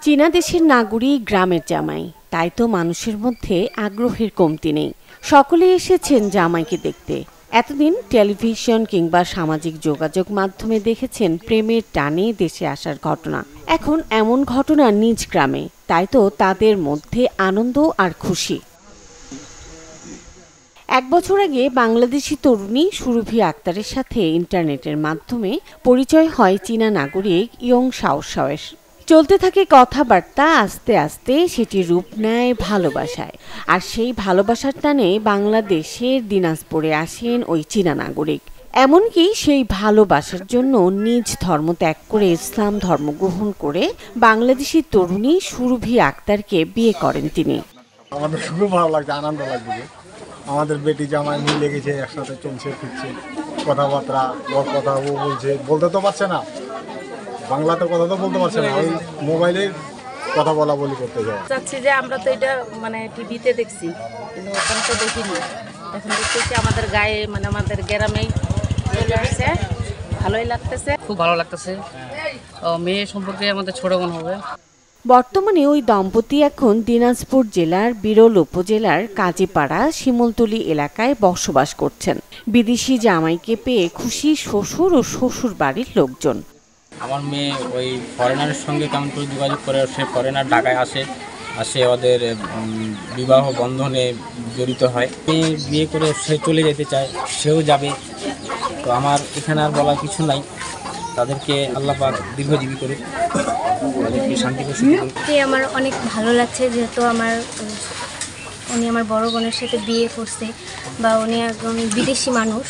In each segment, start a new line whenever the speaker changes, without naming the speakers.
চীনা দেশের নাগরিক গ্রামের জামাই, তাই তো মানুষের মধ্যে আগ্রহের কমতি নেই। সকলে এসেছেন জামাইকে দেখতে। এতদিন টেলিভিশন কিংবা সামাজিক যোগাযোগ মাধ্যমে দেখেছেন প্রেমের টানে দেশে আসার ঘটনা। এখন এমন ঘটনা নিজ গ্রামে, তাই তো তাদের মধ্যে আনন্দ আর খুশি। 1 বছর আগে বাংলাদেশি তরুণী সুরভি আক্তারের সাথে ইন্টারনেটের মাধ্যমে পরিচয় হয় চীনা নাগরিক ইয়ং শাওশাওয়ের। চলতে থাকে কথাবার্তা, আস্তে আস্তে সেটি রূপ নেয় ভালোবাসায়। আর সেই ভালোবাসার টানে বাংলাদেশের দিনাজপুরে আসেন ওই চীনা নাগরিক। এমনকি সেই ভালোবাসার জন্য নিজ ধর্ম ত্যাগ করে ইসলাম ধর্ম গ্রহণ করে বাংলাদেশি তরুণী সুরভি আক্তারকে বিয়ে করেন তিনি।
আমাদের খুব ভালো লাগছে, আনন্দ লাগছে। আমাদের বেটি জামাই মিলে গেছে, একসাথে চলছে ফিরছে, কথাবার্তা, ওর কথা ও বলছে, বলতে তো পারছে না, বাংলাতে কথা তো বলতে পারছে না, ওই মোবাইলে কথা বলা বলি করতে যায়।
চাচ্ছি যে আমরা তো এটা মানে টিভিতে দেখছি, কিন্তু ওখানে তো দেখিনি। এখন দেখতেছি আমাদের গায়ে, মানে আমাদের গ্রামেই চলে আসছে, ভালোই লাগতেছে,
খুব ভালো লাগতেছে। মেয়ে সম্পর্কে আমাদের ছোট বোন হবে।
বর্তমানে ওই দম্পতি এখন দিনাজপুর জেলার বিরল উপজেলার কাজীপাড়া শিমুলতলী এলাকায় বসবাস করছেন। বিদেশি জামাইকে পেয়ে খুশি শ্বশুর ও শ্বশুর বাড়ির লোকজন।
আমার মেয়ে ওই ফরেনারের সঙ্গে কেমন করে যোগাযোগ করে, সে ফরেনার ঢাকায় আসে ওদের বিবাহ বন্ধনে জড়িত হয়। মেয়ে বিয়ে করে সে চলে যেতে চায়, সেও যাবে। তো আমার এখানে আর বলার কিছু নাই, তাদেরকে আল্লাহ পাক দীর্ঘজীবী করুক, তাদেরকে শান্তি করুক।
আমার অনেক ভালো লাগছে, যেহেতু উনি আমার বড় বোনের সাথে বিয়ে করছে, বা উনি একজন বিদেশি মানুষ।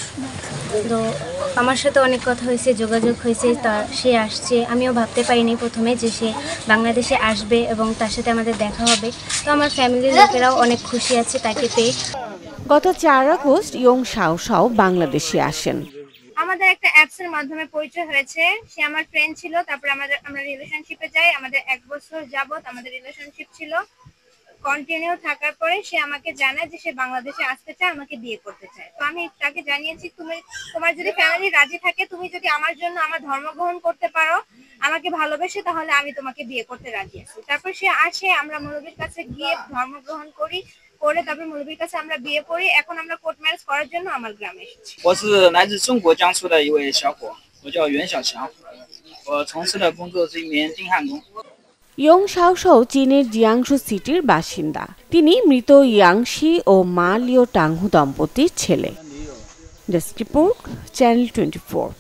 তো আমার সাথে অনেক কথা হয়েছে, যোগাযোগ হয়েছে, সে আসছে। আমিও ভাবতে পারিনি প্রথমে যে সে বাংলাদেশে আসবে এবং তার সাথে আমাদের দেখা হবে। তো আমার ফ্যামিলির লোকেরাও অনেক খুশি আছে তাকে পেয়ে।
গত 4 আগস্ট ইয়ং শাওশাও বাংলাদেশে আসেন।
আমাদের একটা অ্যাপসের মাধ্যমে পরিচয় হয়েছে। সে আমার ফ্রেন্ড ছিল, তারপরে আমরা রিলেশনশিপে যাই। আমাদের 1 বছর যাবত আমাদের রিলেশনশিপ ছিল। কন্টিনিউ থাকার পরে সে আমাকে জানায় যে সে বাংলাদেশে আসতে চায়, আমাকে বিয়ে করতে চায়। তো আমি তাকে জানিয়েছি, তোমার যদি ফ্যামিলি রাজি থাকে, তুমি যদি আমার জন্য আমার ধর্ম গ্রহণ করতে পারো, আমাকে ভালোবেসে, তাহলে আমি তোমাকে বিয়ে করতে রাজি আছি। তারপর সে আসে, আমরা মৌলবীর কাছে গিয়ে ধর্ম গ্রহণ করি, করে তারপর মৌলবীর কাছে আমরা বিয়ে করি। এখন আমরা কোর্ট ম্যারেজ করার জন্য আমার গ্রামে এসেছি।
我是来自中国江苏的一位小伙，我叫袁小强，我从事的工作是一名钉焊工。
ইয়ং শাওশাও চীনের জিয়াংশু সিটির বাসিন্দা। তিনি মৃত ইয়াংশি ও মা লিও টাংহু দম্পতির ছেলে। Desk report, channel 24।